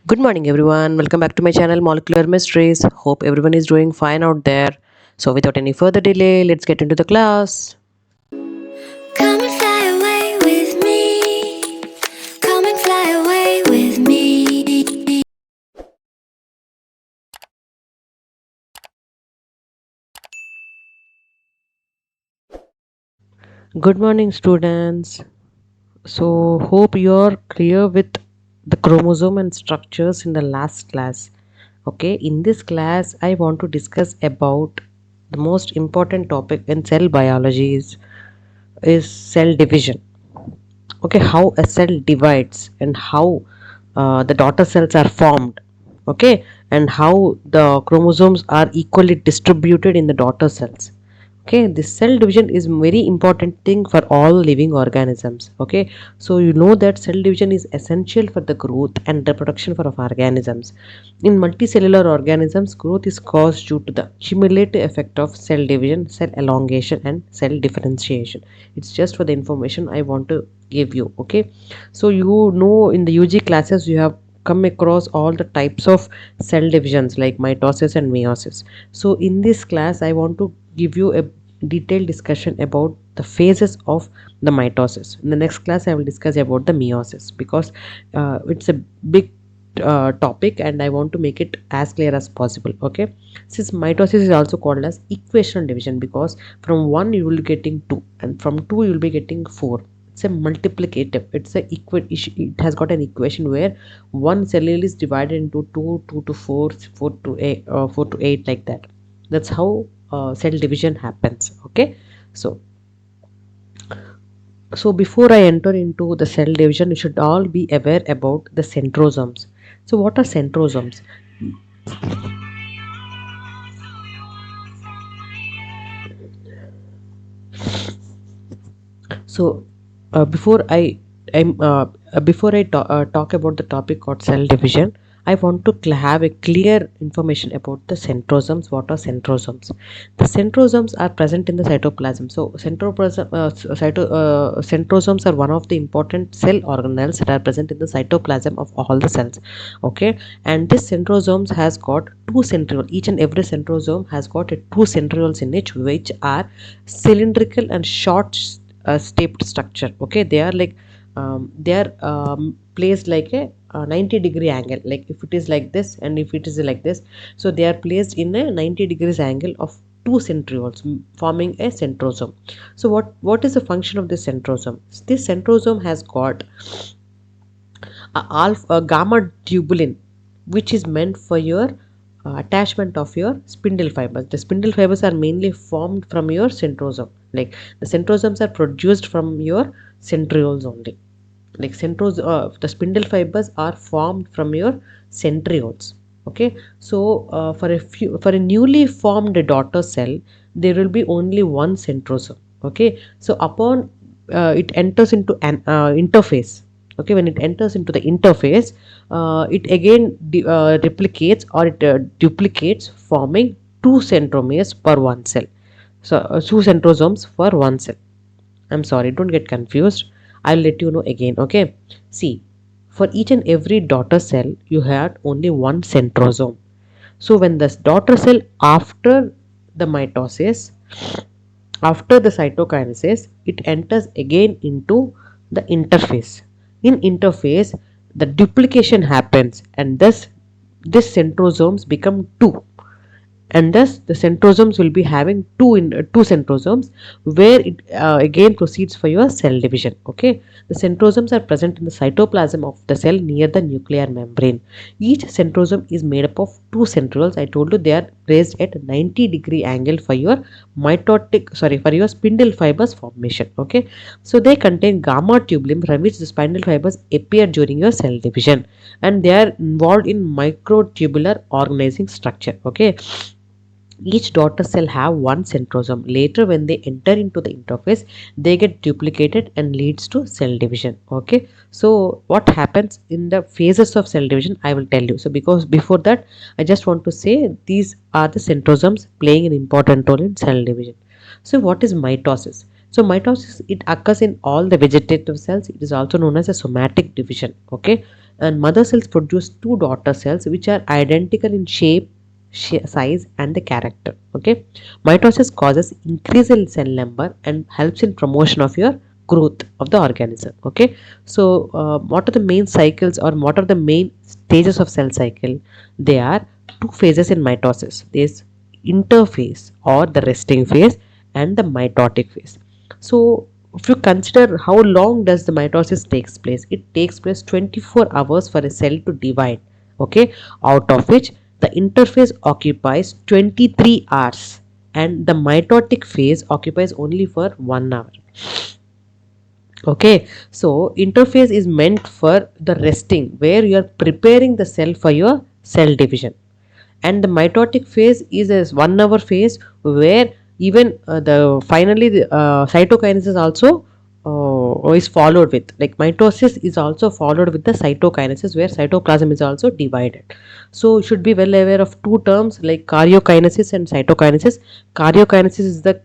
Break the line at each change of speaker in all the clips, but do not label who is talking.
Good morning, everyone. Welcome back to my channel, Molecular Mysteries. Hope everyone is doing fine out there. So, without any further delay, let's get into the class.
Come and fly away with me. Come and fly away with me.
Good morning, students. So, hope you're clear with the chromosome and structures in the last class. Okay, in this class, I want to discuss about the most important topic in cell biology is cell division. Okay, how a cell divides and how the daughter cells are formed. Okay, and how the chromosomes are equally distributed in the daughter cells. Okay, this cell division is very important thing for all living organisms. Okay, so you know that cell division is essential for the growth and reproduction for of organisms. In multicellular organisms, growth is caused due to the cumulative effect of cell division, cell elongation, and cell differentiation. It's just for the information I want to give you. Okay, so you know in the UG classes you have come across all the types of cell divisions like mitosis and meiosis. So in this class I want to give you a detailed discussion about the phases of the mitosis. In the next class I will discuss about the meiosis because it's a big topic and I want to make it as clear as possible. Okay, since mitosis is also called as equational division because from 1 you will be getting 2 and from 2 you will be getting 4. It's a multiplicative, it's a it has got an equation where one cell is divided into 2, 2 to 4, 4 to 8, 4 to 8, like that. That's how cell division happens. Okay, so before I enter into the cell division, you should all be aware about the centrosomes. So what are centrosomes? So before I'm before I talk about the topic called cell division, I want to have a clear information about the centrosomes. What are centrosomes? The centrosomes are present in the cytoplasm. So centrosomes are one of the important cell organelles that are present in the cytoplasm of all the cells. Okay, and this centrosomes has got two centrioles. Each and every centrosome has got two centrioles in it, which are cylindrical and short staped structure. Okay, they are like they are placed like a 90-degree angle, like if it is like this and if it is like this, so they are placed in a 90 degrees angle of two centrioles, forming a centrosome. So what is the function of this centrosome? This centrosome has got a gamma tubulin, which is meant for your attachment of your spindle fibers. The spindle fibers are mainly formed from your centrosome. Like the centrosomes are produced from your centrioles only. Like the spindle fibers are formed from your centrioles. Okay, so for a newly formed daughter cell, there will be only one centrosome. Okay, so upon it enters into an interface. Okay, when it enters into the interface, it again replicates, or it duplicates, forming two centromeres per one cell. So two centrosomes for one cell. I'm sorry, don't get confused. I'll let you know again. Okay, see, for each and every daughter cell you had only one centrosome. So when this daughter cell, after the mitosis, after the cytokinesis, it enters again into the interface. In interface, the duplication happens, and thus this centrosomes become two, and thus the centrosomes will be having two centrosomes, where it again proceeds for your cell division. Okay, the centrosomes are present in the cytoplasm of the cell near the nuclear membrane. Each centrosome is made up of two centrioles. I told you they are placed at 90-degree angle for your for your spindle fibers formation. Okay, so they contain gamma tubulin from which the spindle fibers appear during your cell division, and they are involved in microtubular organizing structure. Okay, each daughter cell have one centrosome. Later, when they enter into the interface, they get duplicated and leads to cell division. Okay, so what happens in the phases of cell division, I will tell you. So because before that, I just want to say these are the centrosomes playing an important role in cell division. So what is mitosis? So mitosis, it occurs in all the vegetative cells. It is also known as a somatic division. Okay, and mother cells produce two daughter cells which are identical in shape, size and the character. Okay, mitosis causes increase in cell number and helps in promotion of your growth of the organism. Okay, so what are the main cycles or what are the main stages of cell cycle? They are two phases in mitosis. There's interphase or the resting phase and the mitotic phase. So if you consider how long does the mitosis takes place, it takes place 24 hours for a cell to divide. Okay, out of which the interphase occupies 23 hours and the mitotic phase occupies only for 1 hour. Okay, so interphase is meant for the resting where you are preparing the cell for your cell division, and the mitotic phase is a 1 hour phase where even the finally the cytokinesis also is followed with, like mitosis is also followed with the cytokinesis where cytoplasm is also divided. So you should be well aware of two terms like karyokinesis and cytokinesis. Karyokinesis is the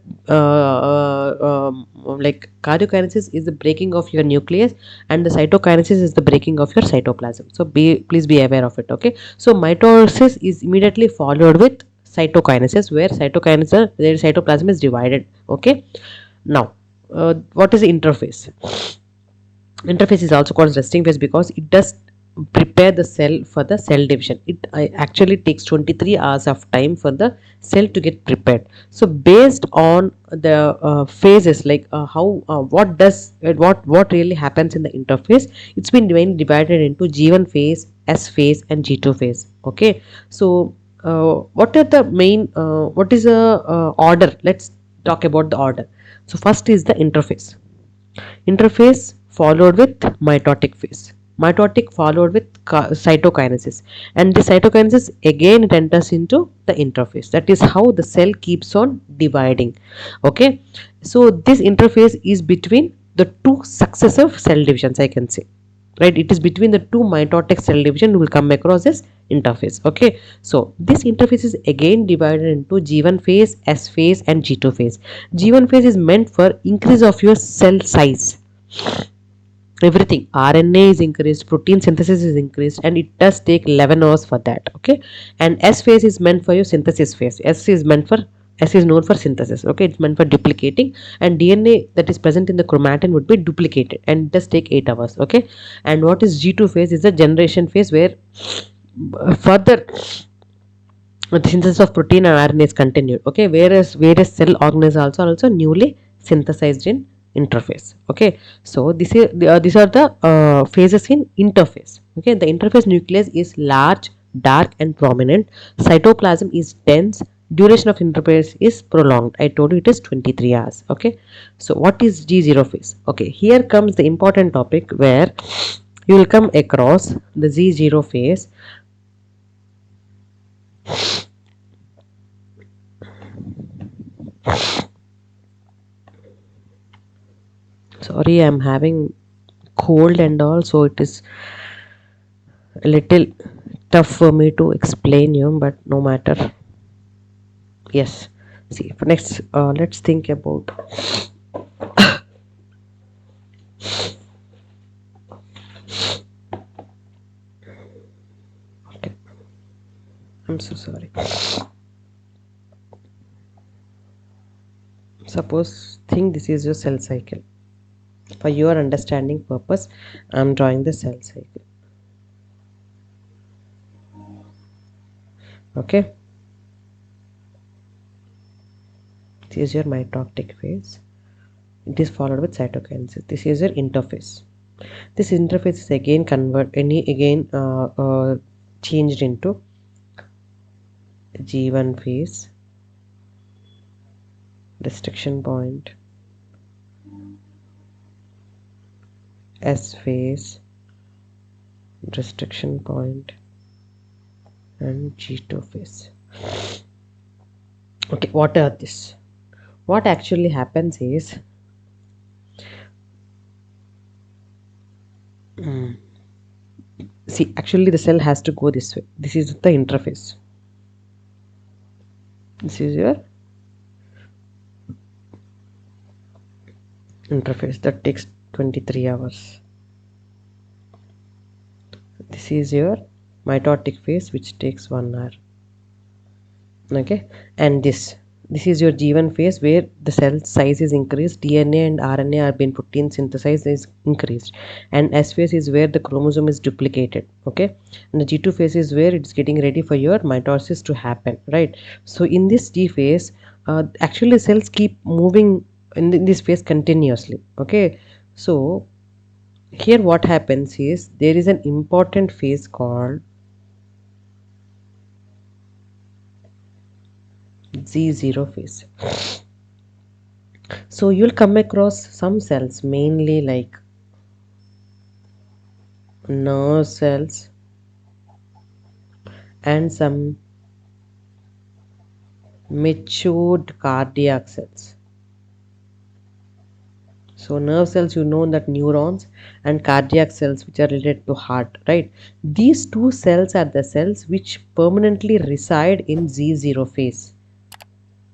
like karyokinesis is the breaking of your nucleus and the cytokinesis is the breaking of your cytoplasm. So please be aware of it. Okay, so mitosis is immediately followed with cytokinesis where cytokinesis their cytoplasm is divided. Okay, now what is the interphase? Interphase is also called resting phase because it does prepare the cell for the cell division. It actually takes 23 hours of time for the cell to get prepared. So based on the phases, like how what does what really happens in the interphase, it's been divided into G1 phase, S phase and G2 phase. Okay, so what are the main what is the order? Let's talk about the order. So first is the interphase. Interphase followed with mitotic phase. Mitotic followed with cytokinesis, and the cytokinesis again it enters into the interphase. That is how the cell keeps on dividing. Okay, so this interphase is between the two successive cell divisions, I can say. Right, it is between the two mitotic cell division you will come across this interphase. Okay, so this interphase is again divided into G1 phase, S phase and G2 phase. G1 phase is meant for increase of your cell size. Everything, RNA is increased, protein synthesis is increased, and it does take 11 hours for that. Okay, and S phase is meant for your synthesis phase. S is known for synthesis. Okay, it's meant for duplicating, and DNA that is present in the chromatin would be duplicated and it does take 8 hours. Okay, and what is G2 phase is the generation phase where further the synthesis of protein and RNA is continued. Okay, whereas various cell organisms are also newly synthesized in interphase. Okay, so these are the phases in interphase. Okay, the interphase nucleus is large, dark and prominent. Cytoplasm is dense. Duration of interphase is prolonged. I told you it is 23 hours. Okay, so what is G0 phase? Okay, here comes the important topic where you will come across the G0 phase. Sorry, I'm having cold and all, so it is a little tough for me to explain you, but no matter. Yes, see, for next let's think about okay, I'm so sorry. Suppose think this is your cell cycle. For your understanding purpose, I'm drawing the cell cycle. Okay, this is your mitotic phase. It is followed with cytokinesis. This is your interphase. This interphase is again changed into G1 phase, restriction point, S phase, restriction point and G2 phase. Okay, what are this? What actually happens is see, actually the cell has to go this way. This is the interphase. This is your interphase that takes 23 hours. This is your mitotic phase, which takes 1 hour. Okay, and this is your G1 phase, where the cell size is increased, DNA and RNA are being protein synthesized is increased, and S phase is where the chromosome is duplicated. Okay, and the G2 phase is where it's getting ready for your mitosis to happen, right? So in this G phase, actually cells keep moving in this phase continuously. Okay, so here what happens is there is an important phase called Z0 phase. So you'll come across some cells, mainly like nerve cells and some matured cardiac cells. So nerve cells, you know that neurons, and cardiac cells, which are related to heart, right? These two cells are the cells which permanently reside in Z0 phase.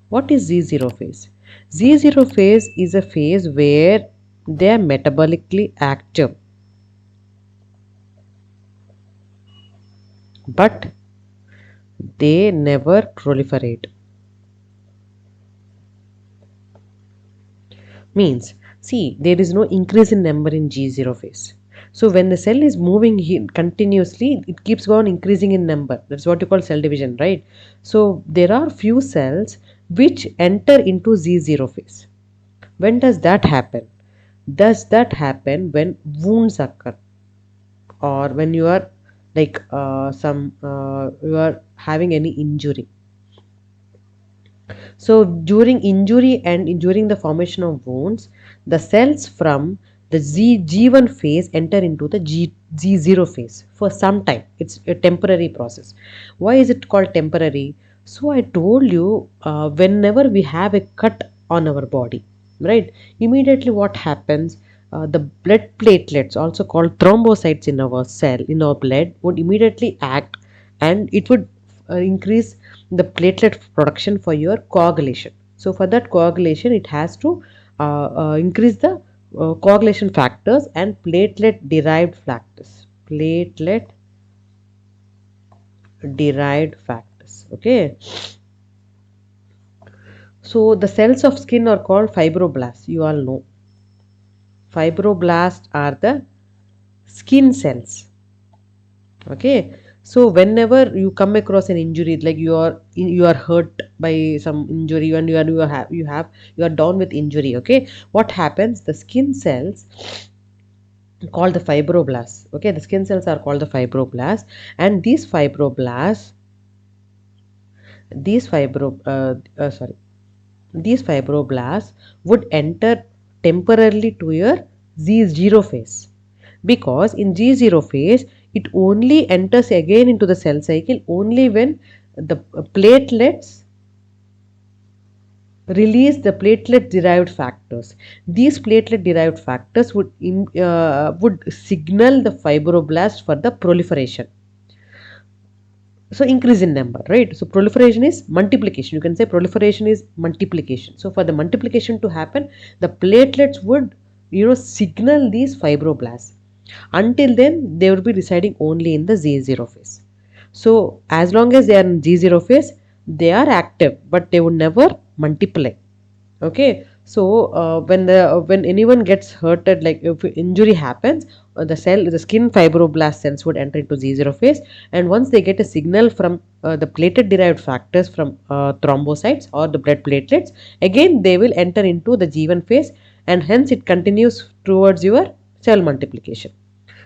What is Z0 phase? Z0 phase is a phase where they are metabolically active, but they never proliferate. Means, see, there is no increase in number in G0 phase. So when the cell is moving continuously, it keeps on increasing in number. That's what you call cell division, right? So there are few cells which enter into Z0 phase. When does that happen? Does that happen when wounds occur, or when you are like you are having any injury? So during injury and during the formation of wounds, the cells from the G1 phase enter into the G0 phase for some time. It's a temporary process. Why is it called temporary? So I told you, whenever we have a cut on our body, right? Immediately what happens? The blood platelets, also called thrombocytes in our cell, in our blood, would immediately act, and it would increase the platelet production for your coagulation. So for that coagulation, it has to increase the coagulation factors and platelet derived factors. Platelet derived factors. Okay. So the cells of skin are called fibroblasts. You all know. Fibroblasts are the skin cells. Okay, so whenever you come across an injury, like you are hurt by some injury, and you are down with injury. Okay, what happens? The skin cells called the fibroblasts. Okay, the skin cells are called the fibroblasts, and these fibro sorry these fibroblasts would enter temporarily to your Z0 phase, because in G0 phase it only enters again into the cell cycle only when the platelets release the platelet derived factors. These platelet derived factors would signal the fibroblast for the proliferation. So increase in number, right? So proliferation is multiplication. You can say proliferation is multiplication. So for the multiplication to happen, the platelets would signal these fibroblasts. Until then, they will be residing only in the Z0 phase. So as long as they are in G0 phase, they are active, but they would never multiply. Okay, so when anyone gets hurted, like if injury happens, the skin fibroblast cells would enter into Z0 phase, and once they get a signal from the platelet derived factors from thrombocytes or the blood platelets, again they will enter into the G1 phase, and hence it continues towards your cell multiplication.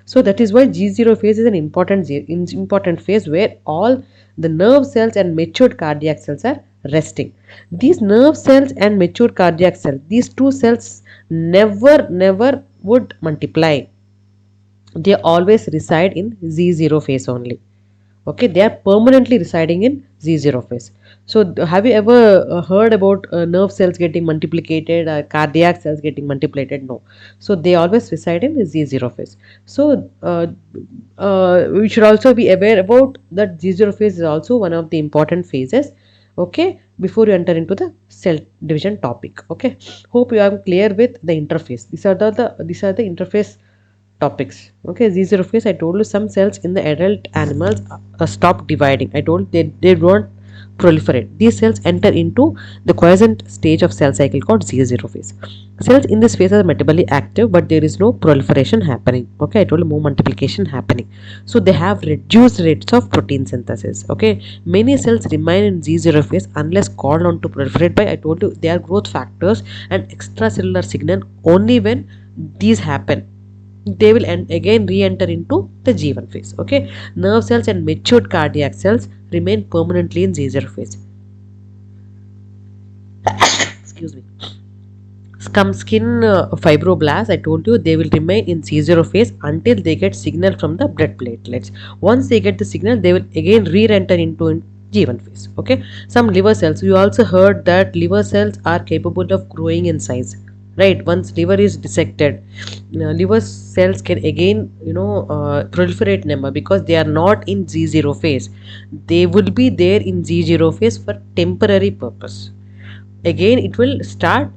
So that is why G0 phase is an important phase, where all the nerve cells and matured cardiac cells are resting. These nerve cells and matured cardiac cells, these two cells never would multiply. They always reside in Z0 phase only. Okay, they are permanently residing in Z0 phase. So have you ever heard about nerve cells getting multiplicated, cardiac cells getting multiplied? No. So they always reside in Z0 phase. So we should also be aware about that Z0 phase is also one of the important phases, okay, before you enter into the cell division topic. Okay, hope you are clear with the interface. These are the interface topics. Okay, zero phase, I told you some cells in the adult animals stop dividing. I told they don't proliferate. These cells enter into the quiescent stage of cell cycle called zero phase. Cells in this phase are metabolically active, but there is no proliferation happening. Okay, I told you, more multiplication happening. So they have reduced rates of protein synthesis. Okay, many cells remain in z0 phase unless called on to proliferate by, I told you, they are growth factors and extracellular signal. Only when these happen, they will again re-enter into the G1 phase. Okay, nerve cells and matured cardiac cells remain permanently in Z0 phase. Excuse me. Skin fibroblasts, I told you, they will remain in C0 phase until they get signal from the blood platelets. Once they get the signal, they will again re-enter into G1 phase. Okay, some liver cells, you also heard that liver cells are capable of growing in size. Right, once liver is dissected, liver cells can again, proliferate number, because they are not in Z0 phase. They will be there in Z0 phase for temporary purpose. Again, it will start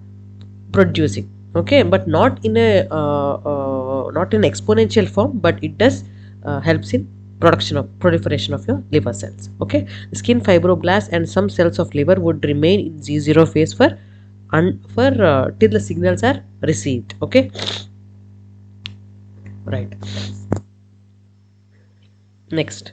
producing. Okay, but not in a not in exponential form, but it does helps in production of proliferation of your liver cells. Okay, skin fibroblasts and some cells of liver would remain in Z0 phase for till the signals are received. Okay, right. Next,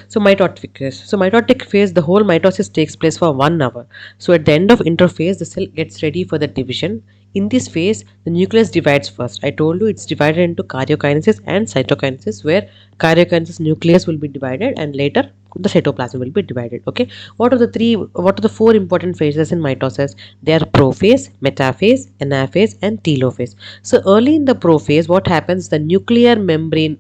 so mitotic phase. So mitotic phase, the whole mitosis takes place for 1 hour. So at the end of interphase, the cell gets ready for the division. In this phase, the nucleus divides first. I told you it's divided into karyokinesis and cytokinesis, where karyokinesis nucleus will be divided and later the cytoplasm will be divided. Okay, what are the four important phases in mitosis? They are prophase, metaphase, anaphase, and telophase. So early in the prophase, what happens? The nuclear membrane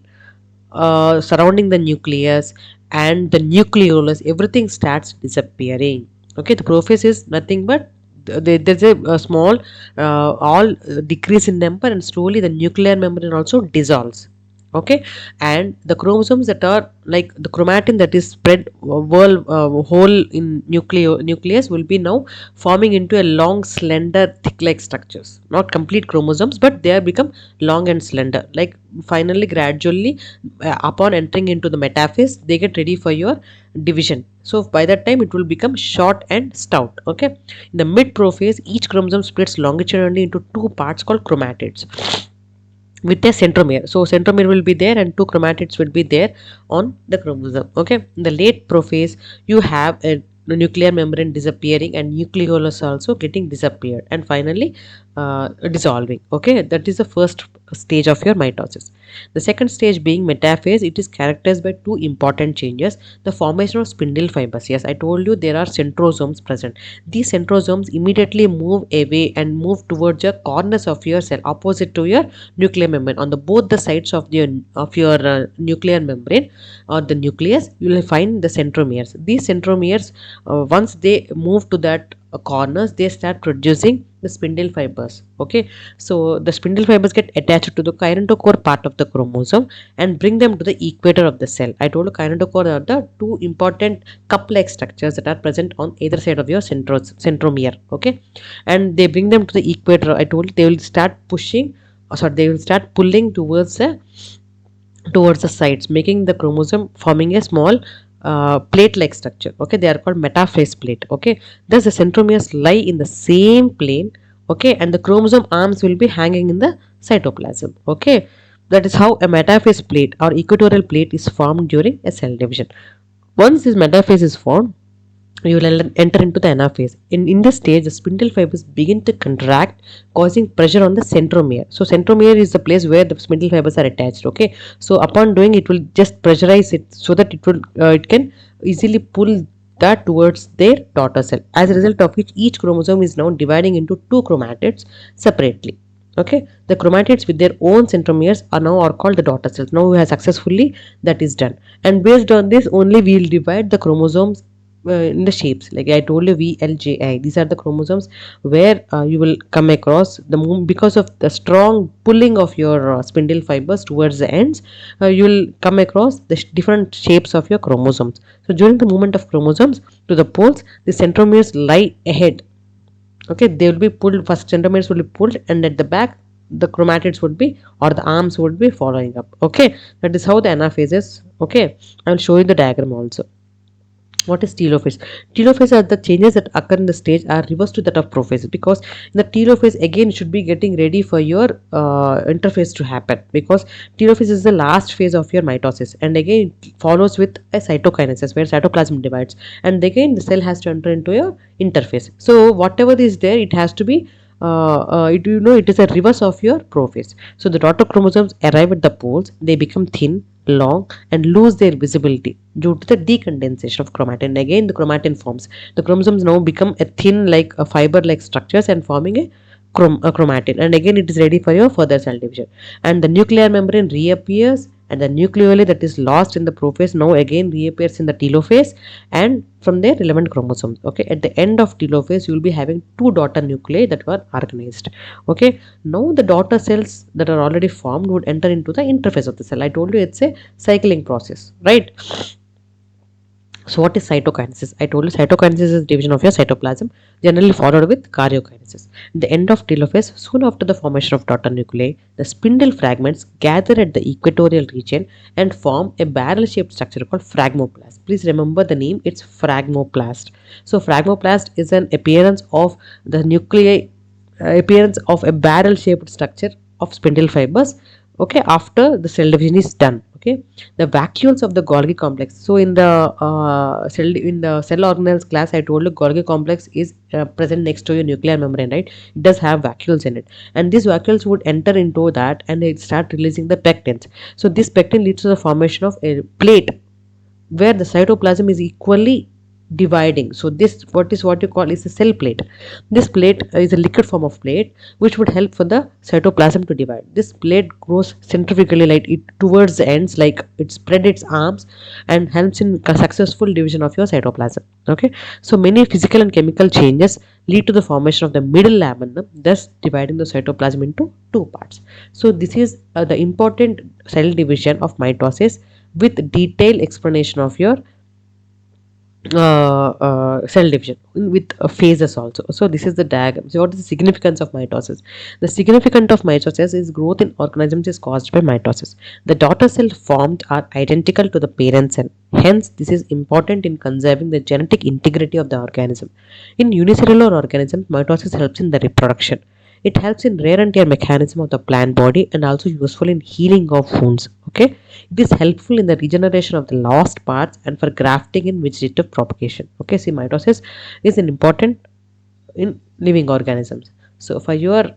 surrounding the nucleus and the nucleolus, everything starts disappearing. Okay, the prophase is nothing but there's a small all decrease in number, and slowly the nuclear membrane also dissolves. Okay, and the chromosomes that are like the chromatin that is spread whole in nucleus will be now forming into a long slender thick like structures, not complete chromosomes, but they are become long and slender. Like finally gradually, upon entering into the metaphase, they get ready for your division. So by that time it will become short and stout. Okay, in the mid prophase, each chromosome splits longitudinally into two parts called chromatids with a centromere. So centromere will be there and two chromatids will be there on the chromosome. Okay, in the late prophase, you have a nuclear membrane disappearing and nucleolus also getting disappeared, and finally dissolving. Okay, that is the first stage of your mitosis. The second stage being metaphase, it is characterized by two important changes: the formation of spindle fibers. Yes, I told you there are centrosomes present. These centrosomes immediately move away and move towards your corners of your cell, opposite to your nuclear membrane. On the both the sides of your nuclear membrane or the nucleus, you will find the centromeres. These centromeres, once they move to that corners, they start producing the spindle fibers. Okay, so the spindle fibers get attached to the kinetochore part of the chromosome and bring them to the equator of the cell. I told you kinetochore are the two important cup-like structures that are present on either side of your centromere. Okay, and they bring them to the equator. I told you they will start pushing, they will start pulling towards the sides, making the chromosome forming a small plate like structure. Okay, they are called metaphase plate. Okay, thus the centromeres lie in the same plane. Okay, and the chromosome arms will be hanging in the cytoplasm. Okay, that is how a metaphase plate or equatorial plate is formed during a cell division. Once this metaphase is formed, you will enter into the anaphase. In this stage, the spindle fibers begin to contract, causing pressure on the centromere. So centromere is the place where the spindle fibers are attached. Okay, so upon doing, it will just pressurize it so that it can easily pull that towards their daughter cell. As a result of which, each chromosome is now dividing into two chromatids separately. Okay, the chromatids with their own centromeres are called the daughter cells. Now we have successfully that is done, and based on this only we will divide the chromosomes in the shapes. Like I told you, VLJI, these are the chromosomes where you will come across because of the strong pulling of your spindle fibers towards the ends, you will come across the different shapes of your chromosomes. So during the movement of chromosomes to the poles, the centromeres lie ahead. Okay, they will be pulled first, centromeres will be pulled, and at the back the chromatids would be, or the arms would be following up. Okay, that is how the anaphase is. Okay, I will show you the diagram also. What is telophase? Telophase are the changes that occur in the stage are reversed to that of prophase, because in the telophase again should be getting ready for your interphase to happen, because telophase is the last phase of your mitosis, and again it follows with a cytokinesis where cytoplasm divides, and again the cell has to enter into your interphase. So whatever is there, it has to be it is a reverse of your prophase. So the daughter chromosomes arrive at the poles, they become thin, long, and lose their visibility due to the decondensation of chromatin. Again, the chromatin forms. The chromosomes now become a thin, like a fiber-like structures and forming a chromatin. And again, it is ready for your further cell division. And the nuclear membrane reappears, and the nucleoli that is lost in the prophase now again reappears in the telophase, and from their relevant chromosomes. Okay, at the end of telophase, you will be having two daughter nuclei that were organized. Okay, now the daughter cells that are already formed would enter into the interphase of the cell. I told you it's a cycling process, right? So what is cytokinesis? I told you cytokinesis is division of your cytoplasm, generally followed with karyokinesis. At the end of telophase, soon after the formation of daughter nuclei, the spindle fragments gather at the equatorial region and form a barrel-shaped structure called phragmoplast. Please remember the name, it's phragmoplast. So phragmoplast is an appearance of the nuclei, appearance of a barrel-shaped structure of spindle fibers, okay, after the cell division is done. Okay, the vacuoles of the Golgi complex. So in the cell organelles class, I told you Golgi complex is present next to your nuclear membrane, right? It does have vacuoles in it, and these vacuoles would enter into that and it start releasing the pectins. So this pectin leads to the formation of a plate where the cytoplasm is equally dividing. So this what you call is a cell plate. This plate is a liquid form of plate which would help for the cytoplasm to divide. This plate grows centrifugally, like it towards the ends, like it spread its arms and helps in successful division of your cytoplasm. Okay, so many physical and chemical changes lead to the formation of the middle laminum, thus dividing the cytoplasm into two parts. So this is the important cell division of mitosis with detailed explanation of your cell division with phases also. So this is the diagram. So what is the significance of mitosis? The significance of mitosis is growth in organisms is caused by mitosis. The daughter cell formed are identical to the parent cell. Hence, this is important in conserving the genetic integrity of the organism. In unicellular organisms, mitosis helps in the reproduction. It helps in rare and tear mechanism of the plant body and also useful in healing of wounds. Okay, it is helpful in the regeneration of the lost parts and for grafting in vegetative propagation. Okay, see, mitosis is an important in living organisms. So for your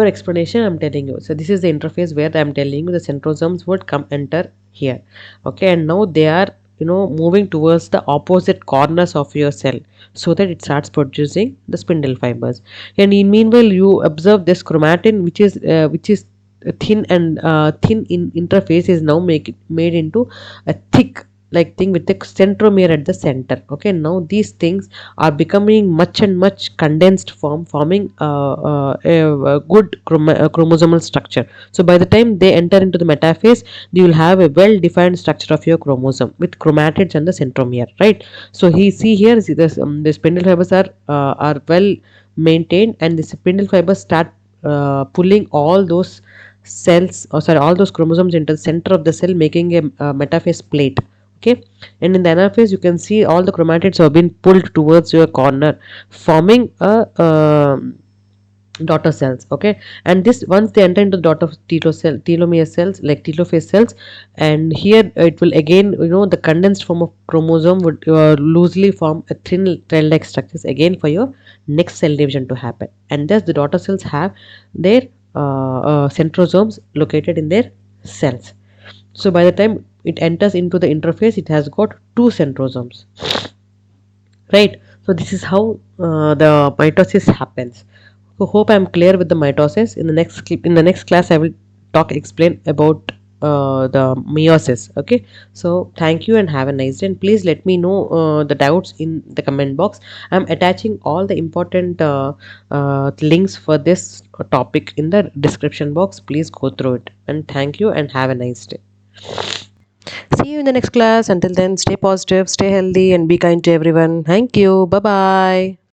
explanation, I'm telling you. So this is the interface where I'm telling you the centrosomes would come enter here. Okay, and now they are moving towards the opposite corners of your cell so that it starts producing the spindle fibers. And in meanwhile, you observe this chromatin, which is thin and thin in interface, is now made into a thick like thing with the centromere at the center. Okay, now these things are becoming much and much condensed form, forming a good chromosomal structure. So by the time they enter into the metaphase, you will have a well defined structure of your chromosome with chromatids and the centromere, right? So he see here, see this the spindle fibers are well maintained, and the spindle fibers start pulling all those cells, or sorry, all those chromosomes into the center of the cell, making a metaphase plate. Okay, and in the anaphase you can see all the chromatids have been pulled towards your corner, forming a daughter cells. Okay, and this once they enter into the daughter telomere cells, like telophase cells, and here it will again, the condensed form of chromosome would loosely form a thin thread like structures again for your next cell division to happen, and thus the daughter cells have their centrosomes located in their cells. So by the time it enters into the interface, it has got two centrosomes, right? So this is how the mitosis happens. So hope I'm clear with the mitosis. In the next class, I will explain about the meiosis. Okay. So thank you and have a nice day. And please let me know the doubts in the comment box. I'm attaching all the important links for this topic in the description box. Please go through it. And thank you and have a nice day. See you in the next class. Until then, stay positive, stay healthy, and be kind to everyone. Thank you. Bye bye.